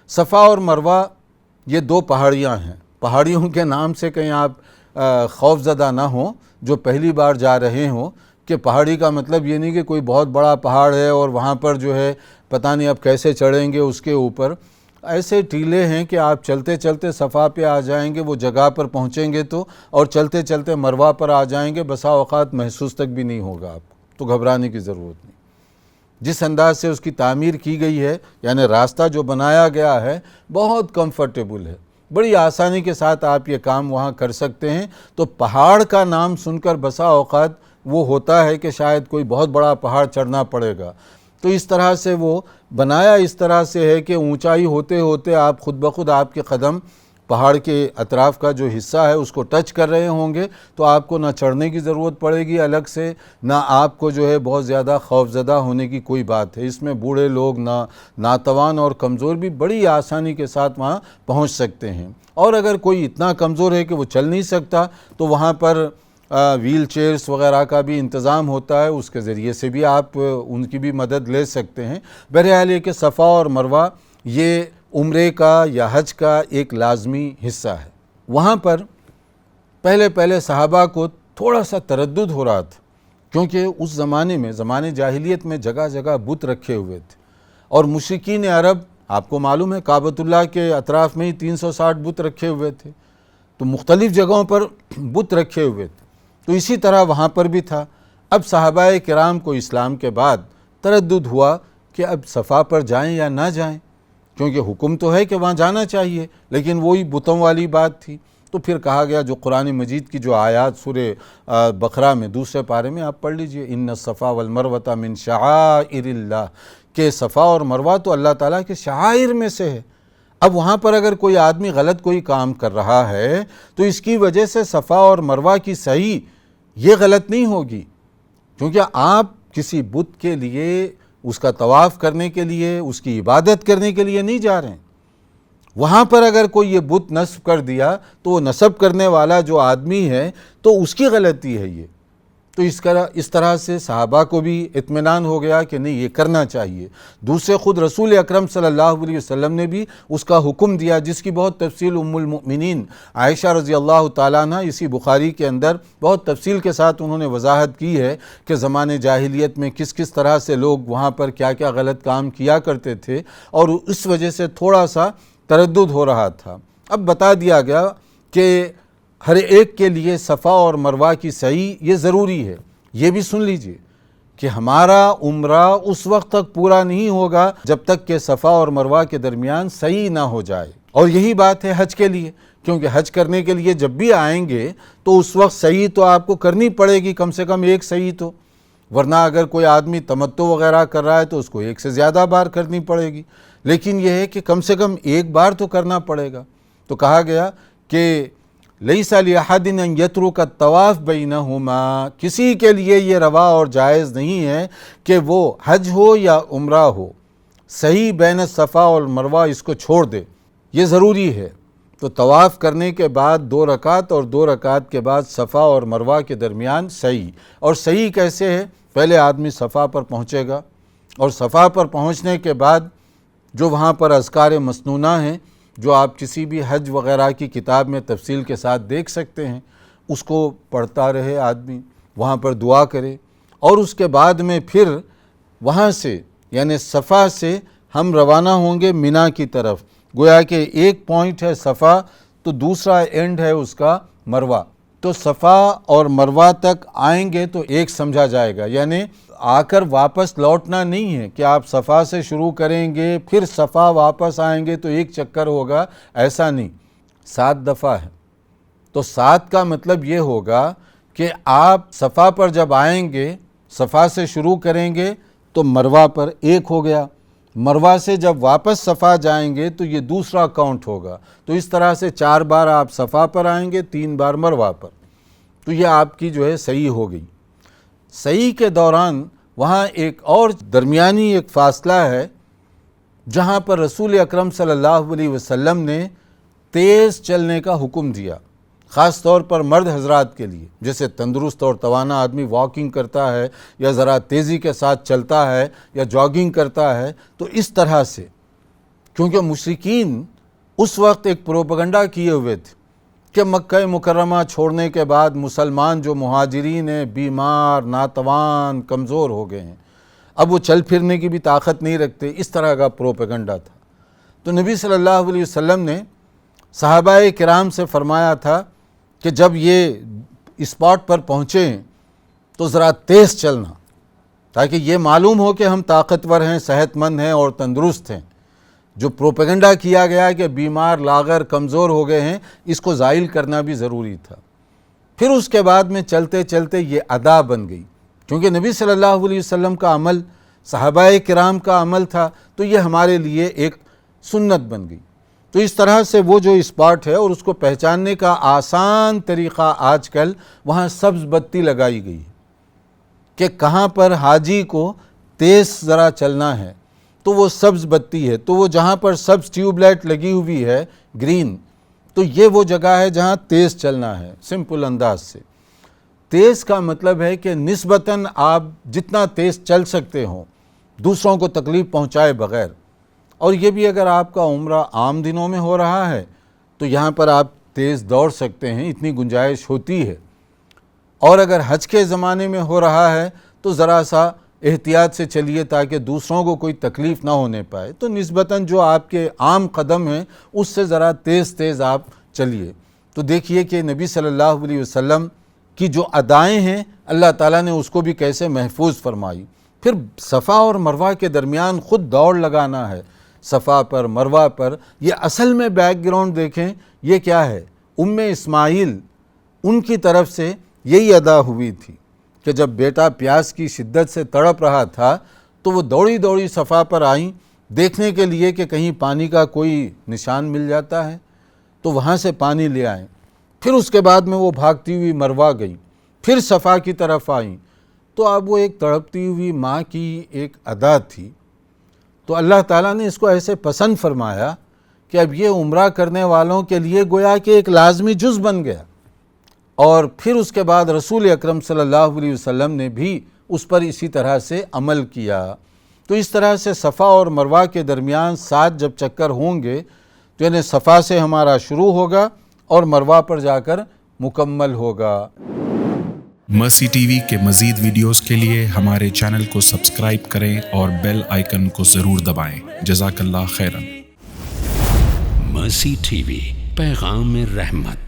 صفا اور مروہ یہ دو پہاڑیاں ہیں. پہاڑیوں کے نام سے کہیں آپ خوف زدہ نہ ہوں جو پہلی بار جا رہے ہوں کہ پہاڑی کا مطلب یہ نہیں کہ کوئی بہت بڑا پہاڑ ہے اور وہاں پر جو ہے پتہ نہیں اب کیسے چڑھیں گے اس کے اوپر. ایسے ٹیلے ہیں کہ آپ چلتے چلتے صفا پہ آ جائیں گے، وہ جگہ پر پہنچیں گے تو، اور چلتے چلتے مروہ پر آ جائیں گے، بسا اوقات محسوس تک بھی نہیں ہوگا آپ کو، تو گھبرانے کی ضرورت نہیں. جس انداز سے اس کی تعمیر کی گئی ہے، یعنی راستہ جو بنایا گیا ہے بہت کمفرٹیبل ہے، بڑی آسانی کے ساتھ آپ یہ کام وہاں کر سکتے ہیں. تو پہاڑ کا نام سن کر بسا اوقات وہ ہوتا ہے کہ شاید کوئی بہت بڑا پہاڑ چڑھنا پڑے گا، تو اس طرح سے وہ بنایا اس طرح سے ہے کہ اونچائی ہوتے ہوتے آپ خود بخود آپ کے قدم پہاڑ کے اطراف کا جو حصہ ہے اس کو ٹچ کر رہے ہوں گے، تو آپ کو نہ چڑھنے کی ضرورت پڑے گی الگ سے، نہ آپ کو جو ہے بہت زیادہ خوف زدہ ہونے کی کوئی بات ہے. اس میں بوڑھے لوگ، ناتوان اور کمزور بھی بڑی آسانی کے ساتھ وہاں پہنچ سکتے ہیں. اور اگر کوئی اتنا کمزور ہے کہ وہ چل نہیں سکتا تو وہاں پر ویل چیئرز وغیرہ کا بھی انتظام ہوتا ہے، اس کے ذریعے سے بھی آپ ان کی بھی مدد لے سکتے ہیں. بہرحال یہ کہ صفا اور مروہ یہ عمرے کا یا حج کا ایک لازمی حصہ ہے. وہاں پر پہلے صحابہ کو تھوڑا سا تردد ہو رہا تھا، کیونکہ اس زمانے میں، زمانے جاہلیت میں جگہ جگہ بت رکھے ہوئے تھے، اور مشرکین عرب آپ کو معلوم ہے کعبۃ اللہ کے اطراف میں ہی 360 بت رکھے ہوئے تھے، تو مختلف جگہوں پر بت رکھے ہوئے تھے. تو اسی طرح وہاں پر بھی تھا. اب صحابہ کرام کو اسلام کے بعد تردد ہوا کہ اب صفا پر جائیں یا نہ جائیں، کیونکہ حکم تو ہے کہ وہاں جانا چاہیے، لیکن وہی بتوں والی بات تھی. تو پھر کہا گیا جو قرآن مجید کی جو آیات سورہ بقرہ میں دوسرے پارے میں آپ پڑھ لیجئے، ان الصفا والمروۃ من شعائر اللہ، کہ صفا اور مروہ تو اللہ تعالیٰ کے شعائر میں سے ہے. اب وہاں پر اگر کوئی آدمی غلط کوئی کام کر رہا ہے تو اس کی وجہ سے صفا اور مروہ کی صحیح یہ غلط نہیں ہوگی، کیونکہ آپ کسی بت کے لیے، اس کا طواف کرنے کے لیے، اس کی عبادت کرنے کے لیے نہیں جا رہے ہیں. وہاں پر اگر کوئی یہ بت نصب کر دیا تو وہ نصب کرنے والا جو آدمی ہے تو اس کی غلطی ہے یہ. تو اس طرح سے صحابہ کو بھی اطمینان ہو گیا کہ نہیں یہ کرنا چاہیے. دوسرے خود رسول اکرم صلی اللہ علیہ وسلم نے بھی اس کا حکم دیا، جس کی بہت تفصیل ام المؤمنین عائشہ رضی اللہ تعالیٰ عنہ اسی بخاری کے اندر بہت تفصیل کے ساتھ انہوں نے وضاحت کی ہے کہ زمانے جاہلیت میں کس طرح سے لوگ وہاں پر کیا غلط کام کیا کرتے تھے، اور اس وجہ سے تھوڑا سا تردد ہو رہا تھا. اب بتا دیا گیا کہ ہر ایک کے لیے صفا اور مروہ کی صحیح یہ ضروری ہے. یہ بھی سن لیجئے کہ ہمارا عمرہ اس وقت تک پورا نہیں ہوگا جب تک کہ صفا اور مروہ کے درمیان صحیح نہ ہو جائے. اور یہی بات ہے حج کے لیے، کیونکہ حج کرنے کے لیے جب بھی آئیں گے تو اس وقت صحیح تو آپ کو کرنی پڑے گی، کم سے کم ایک صحیح تو، ورنہ اگر کوئی آدمی تمتع وغیرہ کر رہا ہے تو اس کو ایک سے زیادہ بار کرنی پڑے گی، لیکن یہ ہے کہ کم سے کم ایک بار تو کرنا پڑے گا. تو کہا گیا کہ لیس لأحد ان یترک الطواف بینہما، کسی کے لیے یہ روا اور جائز نہیں ہے کہ وہ حج ہو یا عمرہ ہو صحیح بین الصفا اور مروہ اس کو چھوڑ دے، یہ ضروری ہے. تو طواف کرنے کے بعد 2 رکعت اور 2 رکعت کے بعد صفا اور مروہ کے درمیان صحیح. اور صحیح کیسے ہے؟ پہلے آدمی صفا پر پہنچے گا، اور صفا پر پہنچنے کے بعد جو وہاں پر اذکار مسنونہ ہیں جو آپ کسی بھی حج وغیرہ کی کتاب میں تفصیل کے ساتھ دیکھ سکتے ہیں، اس کو پڑھتا رہے آدمی، وہاں پر دعا کرے. اور اس کے بعد میں پھر وہاں سے یعنی صفا سے ہم روانہ ہوں گے مینا کی طرف. گویا کہ ایک پوائنٹ ہے صفا تو دوسرا اینڈ ہے اس کا مروہ. تو صفا اور مروہ تک آئیں گے تو ایک سمجھا جائے گا، یعنی آ کر واپس لوٹنا نہیں ہے کہ آپ صفا سے شروع کریں گے پھر صفا واپس آئیں گے تو ایک چکر ہوگا، ایسا نہیں. 7 دفعہ ہے تو 7 کا مطلب یہ ہوگا کہ آپ صفا پر جب آئیں گے، صفا سے شروع کریں گے تو مروہ پر 1 ہو گیا، مروہ سے جب واپس صفا جائیں گے تو یہ دوسرا کاؤنٹ ہوگا. تو اس طرح سے 4 بار آپ صفا پر آئیں گے، 3 بار مروہ پر، تو یہ آپ کی جو ہے صحیح ہو گئی. صحیح کے دوران وہاں ایک اور درمیانی ایک فاصلہ ہے جہاں پر رسول اکرم صلی اللہ علیہ وسلم نے تیز چلنے کا حکم دیا، خاص طور پر مرد حضرات کے لیے. جیسے تندرست اور توانا آدمی واکنگ کرتا ہے یا ذرا تیزی کے ساتھ چلتا ہے یا جاگنگ کرتا ہے، تو اس طرح سے کیونکہ مشرکین اس وقت ایک پروپیگنڈا کیے ہوئے تھے کہ مکہ مکرمہ چھوڑنے کے بعد مسلمان جو مہاجرین ہیں بیمار، ناتوان، کمزور ہو گئے ہیں، اب وہ چل پھرنے کی بھی طاقت نہیں رکھتے، اس طرح کا پروپیگنڈا تھا۔ تو نبی صلی اللہ علیہ وسلم نے صحابہ کرام سے فرمایا تھا کہ جب یہ اسپاٹ پر پہنچیں تو ذرا تیز چلنا، تاکہ یہ معلوم ہو کہ ہم طاقتور ہیں، صحت مند ہیں اور تندرست ہیں۔ جو پروپیگنڈا کیا گیا کہ بیمار، لاغر، کمزور ہو گئے ہیں، اس کو زائل کرنا بھی ضروری تھا۔ پھر اس کے بعد میں چلتے چلتے یہ ادا بن گئی، کیونکہ نبی صلی اللہ علیہ وسلم کا عمل، صحابہ کرام کا عمل تھا، تو یہ ہمارے لیے ایک سنت بن گئی۔ تو اس طرح سے وہ جو اسپاٹ ہے اور اس کو پہچاننے کا آسان طریقہ آج کل وہاں سبز بتی لگائی گئی ہے کہ کہاں پر حاجی کو تیز ذرا چلنا ہے تو وہ سبز بتی ہے، تو وہ جہاں پر سبز ٹیوب لائٹ لگی ہوئی ہے گرین، تو یہ وہ جگہ ہے جہاں تیز چلنا ہے۔ سمپل انداز سے تیز کا مطلب ہے کہ نسبتاً آپ جتنا تیز چل سکتے ہوں دوسروں کو تکلیف پہنچائے بغیر، اور یہ بھی اگر آپ کا عمرہ عام دنوں میں ہو رہا ہے تو یہاں پر آپ تیز دوڑ سکتے ہیں، اتنی گنجائش ہوتی ہے، اور اگر حج کے زمانے میں ہو رہا ہے تو ذرا سا احتیاط سے چلیے تاکہ دوسروں کو کوئی تکلیف نہ ہونے پائے۔ تو نسبتاً جو آپ کے عام قدم ہیں اس سے ذرا تیز تیز آپ چلیے۔ تو دیکھیے کہ نبی صلی اللہ علیہ وسلم کی جو ادائیں ہیں اللہ تعالیٰ نے اس کو بھی کیسے محفوظ فرمائی۔ پھر صفا اور مروہ کے درمیان خود دوڑ لگانا ہے، صفا پر مروہ پر۔ یہ اصل میں بیک گراؤنڈ دیکھیں یہ کیا ہے، اسماعیل ان کی طرف سے یہی ادا ہوئی تھی کہ جب بیٹا پیاس کی شدت سے تڑپ رہا تھا تو وہ دوڑی دوڑی صفا پر آئیں دیکھنے کے لیے کہ کہیں پانی کا کوئی نشان مل جاتا ہے تو وہاں سے پانی لے آئیں۔ پھر اس کے بعد میں وہ بھاگتی ہوئی مروہ گئیں، پھر صفا کی طرف آئیں۔ تو اب وہ ایک تڑپتی ہوئی ماں کی ایک ادا تھی، تو اللہ تعالیٰ نے اس کو ایسے پسند فرمایا کہ اب یہ عمرہ کرنے والوں کے لیے گویا کہ ایک لازمی جز بن گیا، اور پھر اس کے بعد رسول اکرم صلی اللہ علیہ وسلم نے بھی اس پر اسی طرح سے عمل کیا۔ تو اس طرح سے صفا اور مروہ کے درمیان 7 جب چکر ہوں گے تو یعنی صفا سے ہمارا شروع ہوگا اور مروہ پر جا کر مکمل ہوگا۔ مرسی ٹی وی کے مزید ویڈیوز کے لیے ہمارے چینل کو سبسکرائب کریں اور بیل آئیکن کو ضرور دبائیں۔ جزاک اللہ خیرن۔ مرسی ٹی وی، پیغام رحمت۔